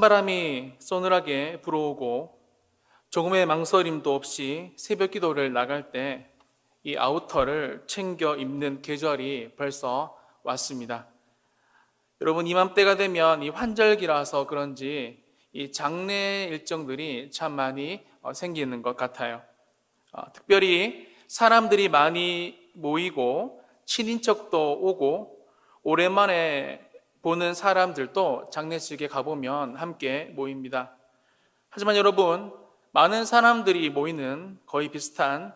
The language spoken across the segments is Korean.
찬바람이 서늘하게 불어오고 조금의 망설임도 없이 새벽 기도를 나갈 때 이 아우터를 챙겨 입는 계절이 벌써 왔습니다. 여러분, 이맘때가 되면 이 환절기라서 그런지 이 장례 일정들이 참 많이 생기는 것 같아요. 특별히 사람들이 많이 모이고 친인척도 오고 오랜만에 보는 사람들도 장례식에 가보면 함께 모입니다. 하지만 여러분, 많은 사람들이 모이는 거의 비슷한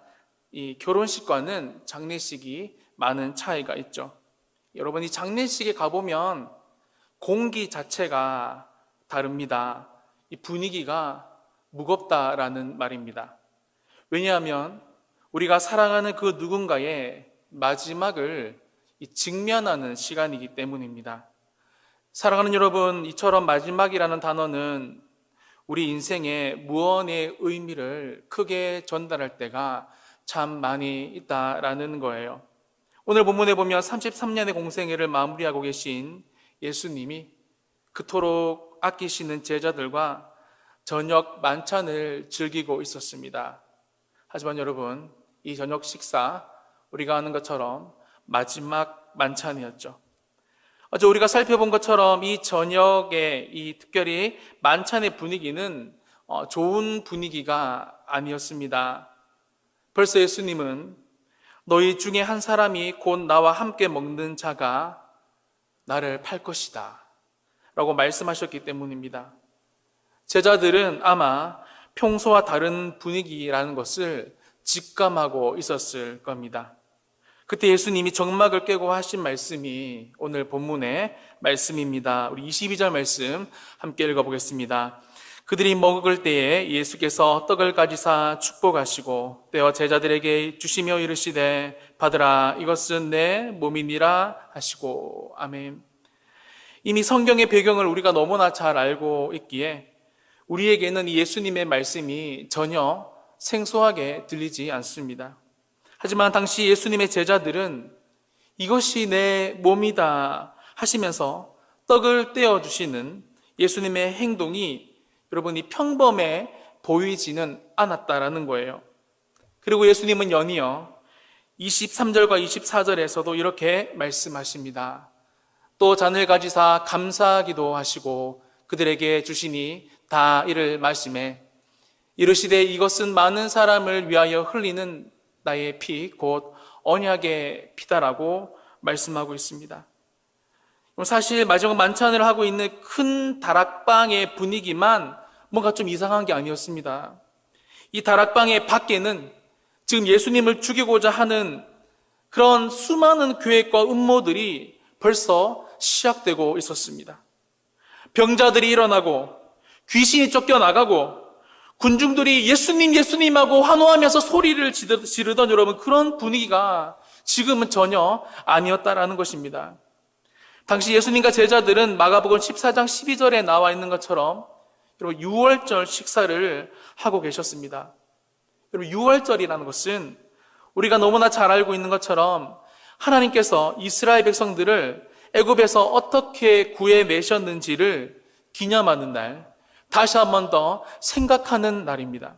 이 결혼식과는 장례식이 많은 차이가 있죠. 여러분, 이 장례식에 가보면 공기 자체가 다릅니다. 이 분위기가 무겁다라는 말입니다. 왜냐하면 우리가 사랑하는 그 누군가의 마지막을 직면하는 시간이기 때문입니다. 사랑하는 여러분, 이처럼 마지막이라는 단어는 우리 인생의 무언의 의미를 크게 전달할 때가 참 많이 있다라는 거예요. 오늘 본문에 보면 33년의 공생애를 마무리하고 계신 예수님이 그토록 아끼시는 제자들과 저녁 만찬을 즐기고 있었습니다. 하지만 여러분, 이 저녁 식사 우리가 아는 것처럼 마지막 만찬이었죠. 어제 우리가 살펴본 것처럼 이 저녁에 이 특별히 만찬의 분위기는 좋은 분위기가 아니었습니다. 벌써 예수님은 너희 중에 한 사람이 곧 나와 함께 먹는 자가 나를 팔 것이다 라고 말씀하셨기 때문입니다. 제자들은 아마 평소와 다른 분위기라는 것을 직감하고 있었을 겁니다. 그때 예수님이 정막을 깨고 하신 말씀이 오늘 본문의 말씀입니다. 우리 22절 말씀 함께 읽어보겠습니다. 그들이 먹을 때에 예수께서 떡을 가지사 축복하시고 떼어 제자들에게 주시며 이르시되 받으라, 이것은 내 몸이니라 하시고. 아멘. 이미 성경의 배경을 우리가 너무나 잘 알고 있기에 우리에게는 이 예수님의 말씀이 전혀 생소하게 들리지 않습니다. 하지만 당시 예수님의 제자들은 이것이 내 몸이다 하시면서 떡을 떼어주시는 예수님의 행동이 여러분이 평범해 보이지는 않았다라는 거예요. 그리고 예수님은 연이어 23절과 24절에서도 이렇게 말씀하십니다. 또 잔을 가지사 감사하기도 하시고 그들에게 주시니 다 이를 마시매 이르시되 이것은 많은 사람을 위하여 흘리는 나의 피 곧 언약의 피다라고 말씀하고 있습니다. 사실 마지막 만찬을 하고 있는 큰 다락방의 분위기만 뭔가 좀 이상한 게 아니었습니다. 이 다락방의 밖에는 지금 예수님을 죽이고자 하는 그런 수많은 계획과 음모들이 벌써 시작되고 있었습니다. 병자들이 일어나고 귀신이 쫓겨나가고 군중들이 예수님 예수님하고 환호하면서 소리를 지르던 여러분, 그런 분위기가 지금은 전혀 아니었다라는 것입니다. 당시 예수님과 제자들은 마가복음 14장 12절에 나와 있는 것처럼 여러분 유월절 식사를 하고 계셨습니다. 여러분, 유월절이라는 것은 우리가 너무나 잘 알고 있는 것처럼 하나님께서 이스라엘 백성들을 애굽에서 어떻게 구해내셨는지를 기념하는 날, 다시 한 번 더 생각하는 날입니다.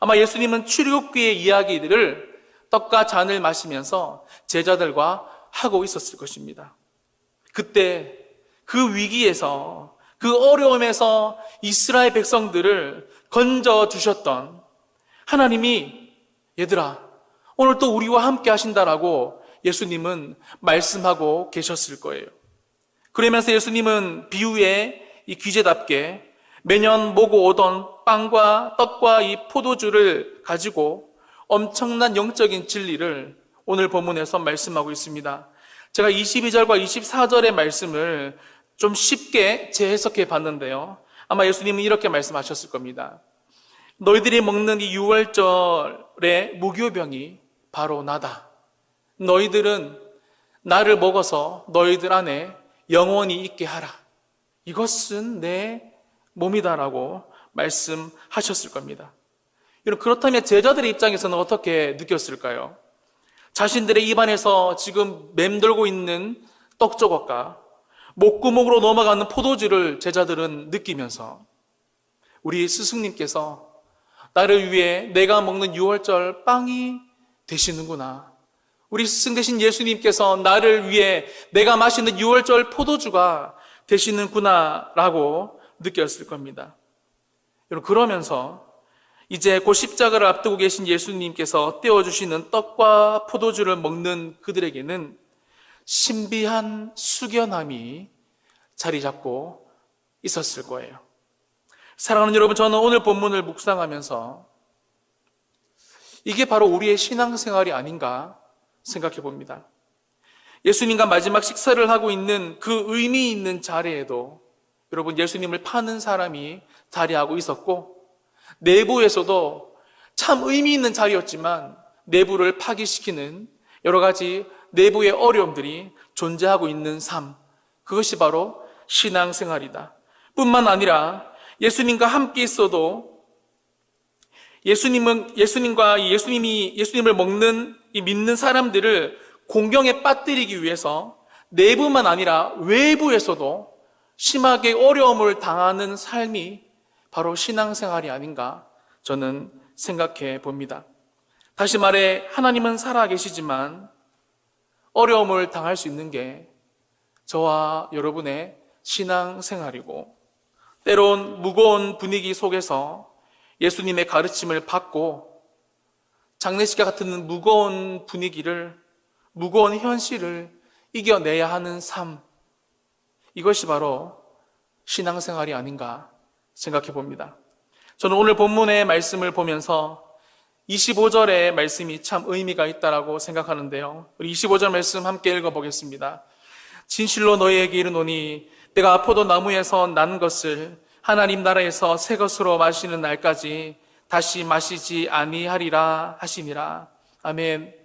아마 예수님은 출애굽기의 이야기들을 떡과 잔을 마시면서 제자들과 하고 있었을 것입니다. 그때 그 위기에서, 그 어려움에서 이스라엘 백성들을 건져주셨던 하나님이 얘들아 오늘 또 우리와 함께 하신다라고 예수님은 말씀하고 계셨을 거예요. 그러면서 예수님은 비유의 이 귀재답게 매년 모고 오던 빵과 떡과 이 포도주를 가지고 엄청난 영적인 진리를 오늘 본문에서 말씀하고 있습니다. 제가 22절과 24절의 말씀을 좀 쉽게 재해석해 봤는데요. 아마 예수님은 이렇게 말씀하셨을 겁니다. 너희들이 먹는 이 유월절의 무교병이 바로 나다. 너희들은 나를 먹어서 너희들 안에 영원히 있게 하라. 이것은 내 몸이다라고 말씀하셨을 겁니다. 여러분, 그렇다면 제자들의 입장에서는 어떻게 느꼈을까요? 자신들의 입안에서 지금 맴돌고 있는 떡 조각과 목구멍으로 넘어가는 포도주를 제자들은 느끼면서 우리 스승님께서 나를 위해 내가 먹는 유월절 빵이 되시는구나. 우리 스승 되신 예수님께서 나를 위해 내가 마시는 유월절 포도주가 되시는구나 라고 느꼈을 겁니다. 여러분, 그러면서 이제 곧 십자가를 앞두고 계신 예수님께서 떼어주시는 떡과 포도주를 먹는 그들에게는 신비한 숙연함이 자리 잡고 있었을 거예요. 사랑하는 여러분, 저는 오늘 본문을 묵상하면서 이게 바로 우리의 신앙생활이 아닌가 생각해 봅니다. 예수님과 마지막 식사를 하고 있는 그 의미 있는 자리에도 여러분, 예수님을 파는 사람이 자리하고 있었고, 내부에서도 참 의미 있는 자리였지만 내부를 파기시키는 여러 가지 내부의 어려움들이 존재하고 있는 삶, 그것이 바로 신앙생활이다. 뿐만 아니라 예수님과 함께 있어도 예수님을 먹는 이 믿는 사람들을 공경에 빠뜨리기 위해서 내부만 아니라 외부에서도 심하게 어려움을 당하는 삶이 바로 신앙생활이 아닌가 저는 생각해 봅니다. 다시 말해, 하나님은 살아계시지만 어려움을 당할 수 있는 게 저와 여러분의 신앙생활이고, 때론 무거운 분위기 속에서 예수님의 가르침을 받고 장례식과 같은 무거운 분위기를, 무거운 현실을 이겨내야 하는 삶, 이것이 바로 신앙생활이 아닌가 생각해 봅니다. 저는 오늘 본문의 말씀을 보면서 25절의 말씀이 참 의미가 있다라고 생각하는데요. 우리 25절 말씀 함께 읽어보겠습니다. 진실로 너희에게 이르노니 내가 포도나무에서 난 것을 하나님 나라에서 새 것으로 마시는 날까지 다시 마시지 아니하리라 하시니라. 아멘.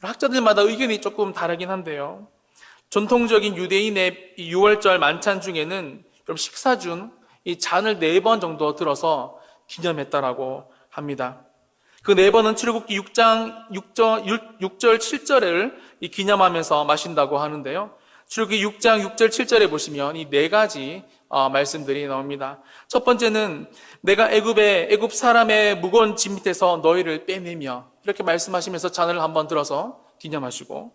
학자들마다 의견이 조금 다르긴 한데요. 전통적인 유대인의 유월절 만찬 중에는 식사 중 이 잔을 4번 정도 들어서 기념했다라고 합니다. 그 4번은 출애굽기 6장 6절 7절을 기념하면서 마신다고 하는데요. 출애굽기 6장 6절 7절에 보시면 이 4가지 말씀들이 나옵니다. 첫 번째는 내가 애굽 사람의 무거운 짐 밑에서 너희를 빼내며, 이렇게 말씀하시면서 잔을 한번 들어서 기념하시고,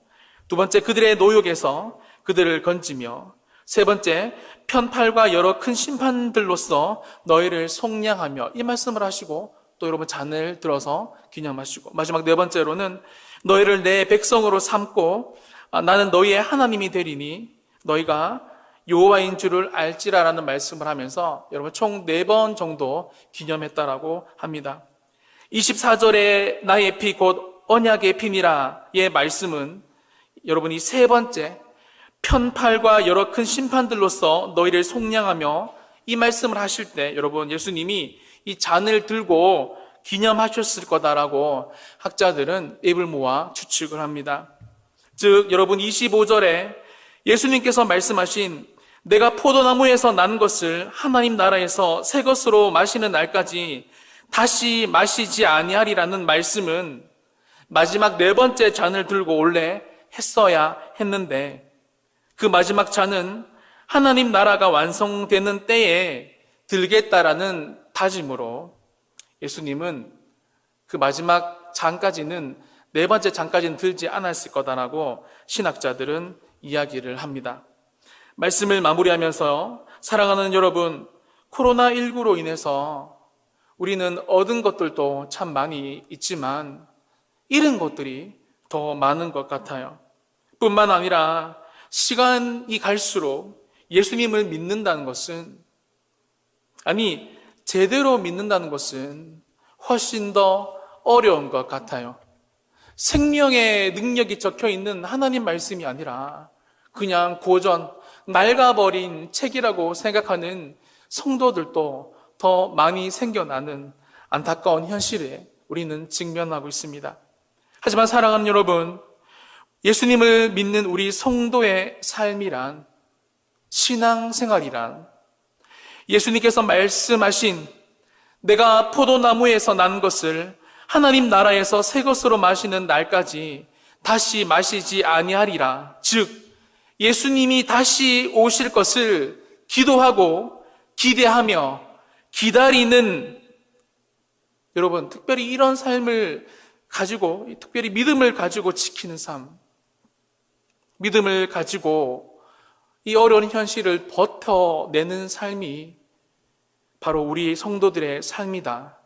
두 번째 그들의 노역에서 그들을 건지며, 세 번째 편팔과 여러 큰 심판들로서 너희를 속량하며, 이 말씀을 하시고 또 여러분 잔을 들어서 기념하시고, 마지막 4번째로는 너희를 내 백성으로 삼고 나는 너희의 하나님이 되리니 너희가 여호와인 줄을 알지라라는 말씀을 하면서 여러분 총 4번 정도 기념했다라고 합니다. 24절의 나의 피 곧 언약의 피니라의 말씀은 여러분이 3번째 편팔과 여러 큰 심판들로서 너희를 속량하며, 이 말씀을 하실 때 여러분 예수님이 이 잔을 들고 기념하셨을 거다라고 학자들은 입을 모아 추측을 합니다. 즉 여러분 25절에 예수님께서 말씀하신 내가 포도나무에서 난 것을 하나님 나라에서 새 것으로 마시는 날까지 다시 마시지 아니하리라는 말씀은 마지막 4번째 잔을 들고 원래 했어야 했는데, 그 마지막 잔은 하나님 나라가 완성되는 때에 들겠다라는 다짐으로 예수님은 그 마지막 잔까지는, 4번째 잔까지는 들지 않았을 거다라고 신학자들은 이야기를 합니다. 말씀을 마무리하면서 사랑하는 여러분, 코로나19로 인해서 우리는 얻은 것들도 참 많이 있지만 잃은 것들이 더 많은 것 같아요. 뿐만 아니라 시간이 갈수록 예수님을 믿는다는 것은, 제대로 믿는다는 것은 훨씬 더 어려운 것 같아요. 생명의 능력이 적혀 있는 하나님 말씀이 아니라 그냥 고전, 낡아버린 책이라고 생각하는 성도들도 더 많이 생겨나는 안타까운 현실에 우리는 직면하고 있습니다. 하지만 사랑하는 여러분, 예수님을 믿는 우리 성도의 삶이란, 신앙생활이란, 예수님께서 말씀하신 내가 포도나무에서 난 것을 하나님 나라에서 새 것으로 마시는 날까지 다시 마시지 아니하리라, 즉 예수님이 다시 오실 것을 기도하고 기대하며 기다리는, 여러분, 특별히 이런 삶을 가지고, 특별히 믿음을 가지고 지키는 삶, 믿음을 가지고 이 어려운 현실을 버텨내는 삶이 바로 우리 성도들의 삶이다,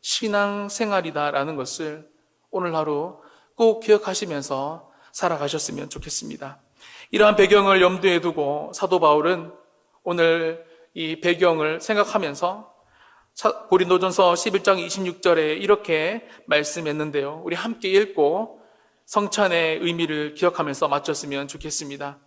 신앙생활이다라는 것을 오늘 하루 꼭 기억하시면서 살아가셨으면 좋겠습니다. 이러한 배경을 염두에 두고 사도 바울은 오늘 이 배경을 생각하면서 고린도전서 11장 26절에 이렇게 말씀했는데요. 우리 함께 읽고 성찬의 의미를 기억하면서 마쳤으면 좋겠습니다.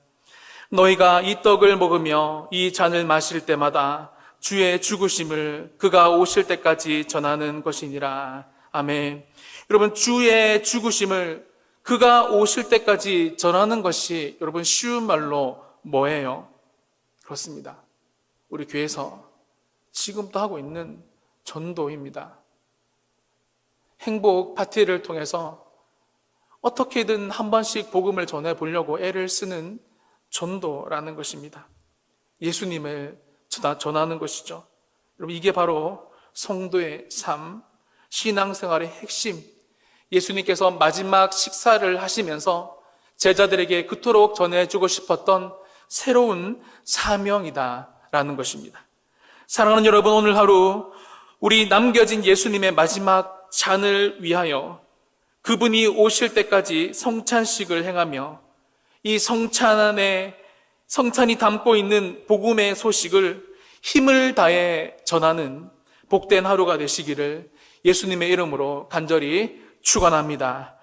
너희가 이 떡을 먹으며 이 잔을 마실 때마다 주의 죽으심을 그가 오실 때까지 전하는 것이니라. 아멘. 여러분, 주의 죽으심을 그가 오실 때까지 전하는 것이 여러분 쉬운 말로 뭐예요? 그렇습니다. 우리 교회에서 지금도 하고 있는 전도입니다. 행복 파티를 통해서 어떻게든 한 번씩 복음을 전해보려고 애를 쓰는 전도라는 것입니다. 예수님을 전하는 것이죠. 여러분, 이게 바로 성도의 삶, 신앙생활의 핵심, 예수님께서 마지막 식사를 하시면서 제자들에게 그토록 전해주고 싶었던 새로운 사명이다라는 것입니다. 사랑하는 여러분, 오늘 하루 우리 남겨진 예수님의 마지막 잔을 위하여 그분이 오실 때까지 성찬식을 행하며 이 성찬 안에 성찬이 담고 있는 복음의 소식을 힘을 다해 전하는 복된 하루가 되시기를 예수님의 이름으로 간절히 축원합니다.